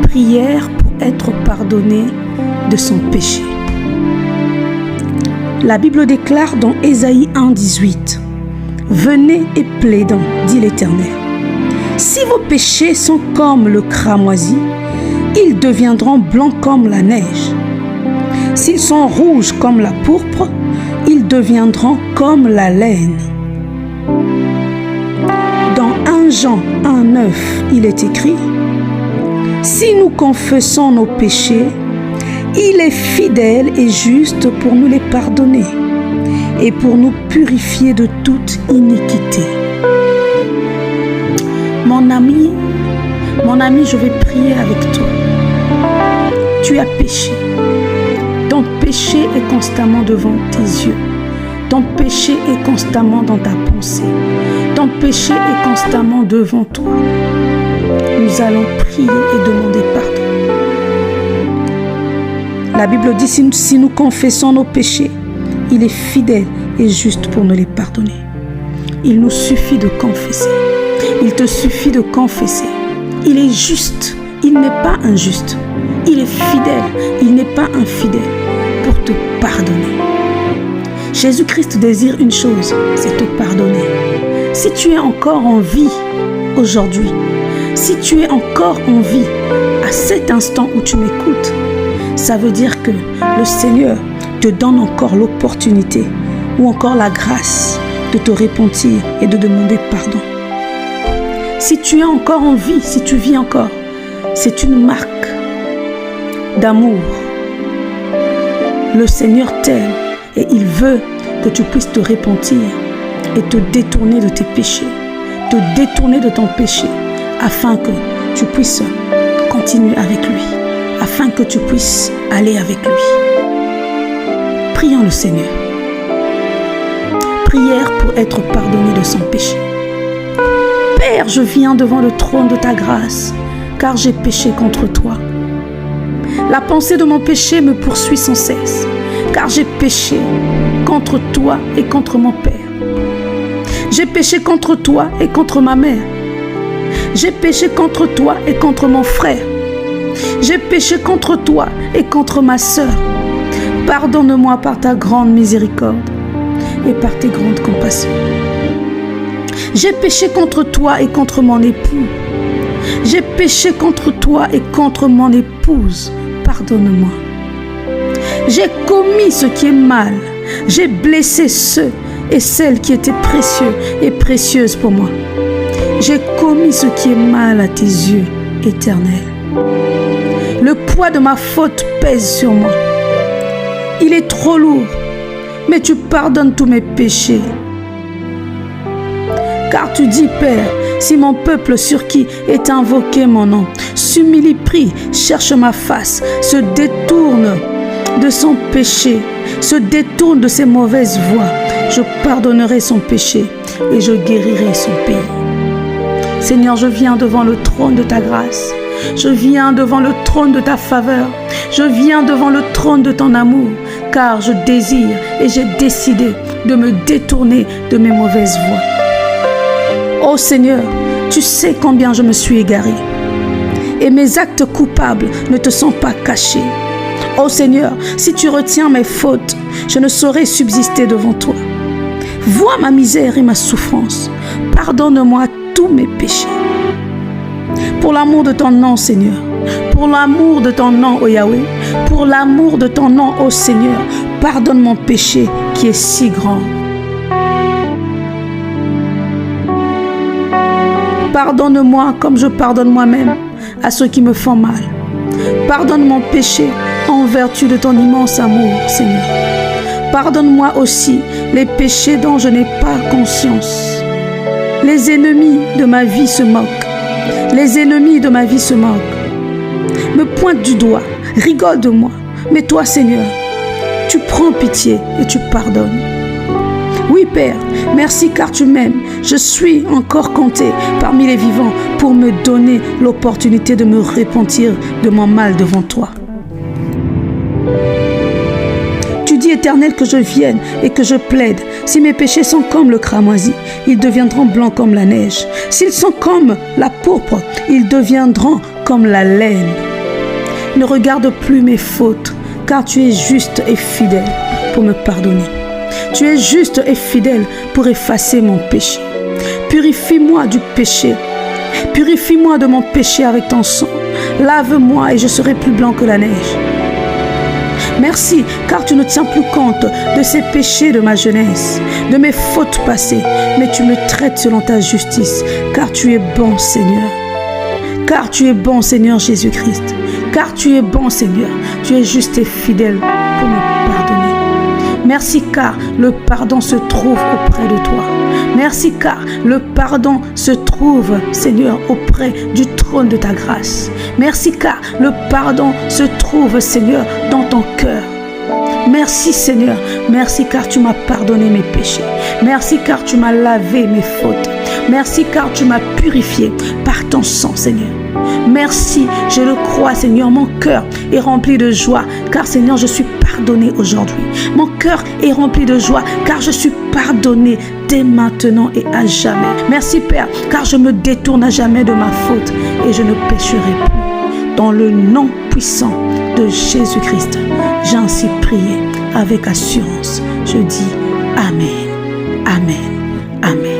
Prière pour être pardonné de son péché. La Bible déclare dans Ésaïe 1,18 « Venez et plaidons, dit l'Éternel. Si vos péchés sont comme le cramoisi, ils deviendront blancs comme la neige. S'ils sont rouges comme la pourpre, ils deviendront comme la laine. » Dans 1 Jean 1,9, il est écrit « Si nous confessons nos péchés, il est fidèle et juste pour nous les pardonner et pour nous purifier de toute iniquité. » Mon ami, je vais prier avec toi. Tu as péché. Ton péché est constamment devant tes yeux. Ton péché est constamment dans ta pensée. Ton péché est constamment devant toi. Nous allons prier et demander pardon. La Bible dit, si nous confessons nos péchés, il est fidèle et juste pour nous les pardonner. Il nous suffit de confesser. Il te suffit de confesser. Il est juste. Il n'est pas injuste. Il est fidèle. Il n'est pas infidèle pour te pardonner. Jésus-Christ désire une chose, c'est te pardonner. Si tu es encore en vie aujourd'hui, si tu es encore en vie à cet instant où tu m'écoutes, ça veut dire que le Seigneur te donne encore l'opportunité ou encore la grâce de te repentir et de demander pardon. Si tu es encore en vie, si tu vis encore, c'est une marque d'amour. Le Seigneur t'aime et il veut que tu puisses te repentir et te détourner de tes péchés, te détourner de ton péché, afin que tu puisses continuer avec lui, afin que tu puisses aller avec lui. Prions le Seigneur. Prière pour être pardonné de son péché. Père, je viens devant le trône de ta grâce, car j'ai péché contre toi. La pensée de mon péché me poursuit sans cesse, car j'ai péché contre toi et contre mon Père. J'ai péché contre toi et contre ma mère. J'ai péché contre toi et contre mon frère. J'ai péché contre toi et contre ma sœur. Pardonne-moi par ta grande miséricorde et par tes grandes compassions. J'ai péché contre toi et contre mon époux. J'ai péché contre toi et contre mon épouse. Pardonne-moi. J'ai commis ce qui est mal. J'ai blessé ceux et celles qui étaient précieux et précieuses pour moi. J'ai commis ce qui est mal à tes yeux, Éternel. Le poids de ma faute pèse sur moi. Il est trop lourd, mais tu pardonnes tous mes péchés. Car tu dis, Père, si mon peuple sur qui est invoqué mon nom s'humilie, prie, cherche ma face, se détourne de son péché, se détourne de ses mauvaises voies, je pardonnerai son péché et je guérirai son pays. Seigneur, je viens devant le trône de ta grâce. Je viens devant le trône de ta faveur. Je viens devant le trône de ton amour, car je désire et j'ai décidé de me détourner de mes mauvaises voies. Ô Seigneur, tu sais combien je me suis égaré et mes actes coupables ne te sont pas cachés. Ô Seigneur, si tu retiens mes fautes, je ne saurais subsister devant toi. Vois ma misère et ma souffrance. Pardonne-moi tous mes péchés. Pour l'amour de ton nom, Seigneur, pour l'amour de ton nom, ô Yahweh, pour l'amour de ton nom, ô Seigneur, pardonne mon péché qui est si grand. Pardonne-moi comme je pardonne moi-même à ceux qui me font mal. Pardonne mon péché en vertu de ton immense amour, Seigneur. Pardonne-moi aussi les péchés dont je n'ai pas conscience. Les ennemis de ma vie se moquent. Les ennemis de ma vie se moquent. Me pointent du doigt, rigolent de moi. Mais toi, Seigneur, tu prends pitié et tu pardonnes. Oui, Père, merci car tu m'aimes. Je suis encore compté parmi les vivants pour me donner l'opportunité de me repentir de mon mal devant toi. Tu dis, Éternel, que je vienne et que je plaide. Si mes péchés sont comme le cramoisi, ils deviendront blancs comme la neige. S'ils sont comme la pourpre, ils deviendront comme la laine. Ne regarde plus mes fautes, car tu es juste et fidèle pour me pardonner. Tu es juste et fidèle pour effacer mon péché. Purifie-moi du péché. Purifie-moi de mon péché avec ton sang. Lave-moi et je serai plus blanc que la neige. Merci, car tu ne tiens plus compte de ces péchés de ma jeunesse, de mes fautes passées, mais tu me traites selon ta justice, car tu es bon, Seigneur. Car tu es bon, Seigneur Jésus-Christ. Car tu es bon, Seigneur. Tu es juste et fidèle pour me pardonner. Merci, car le pardon se trouve auprès de toi. Merci, car le pardon se trouve, Seigneur, auprès du trône de ta grâce. Merci, car le pardon se trouve, Seigneur, dans ton cœur. Merci, Seigneur. Merci, car tu m'as pardonné mes péchés. Merci, car tu m'as lavé mes fautes. Merci, car tu m'as purifié par ton sang, Seigneur. Merci, je le crois, Seigneur. Mon cœur est rempli de joie, car, Seigneur, je suis pardonné aujourd'hui. Mon cœur est rempli de joie, car je suis pardonné dès maintenant et à jamais. Merci, Père, car je me détourne à jamais de ma faute et je ne pécherai plus. Dans le nom puissant de Jésus-Christ, j'ai ainsi prié avec assurance. Je dis Amen, Amen, Amen.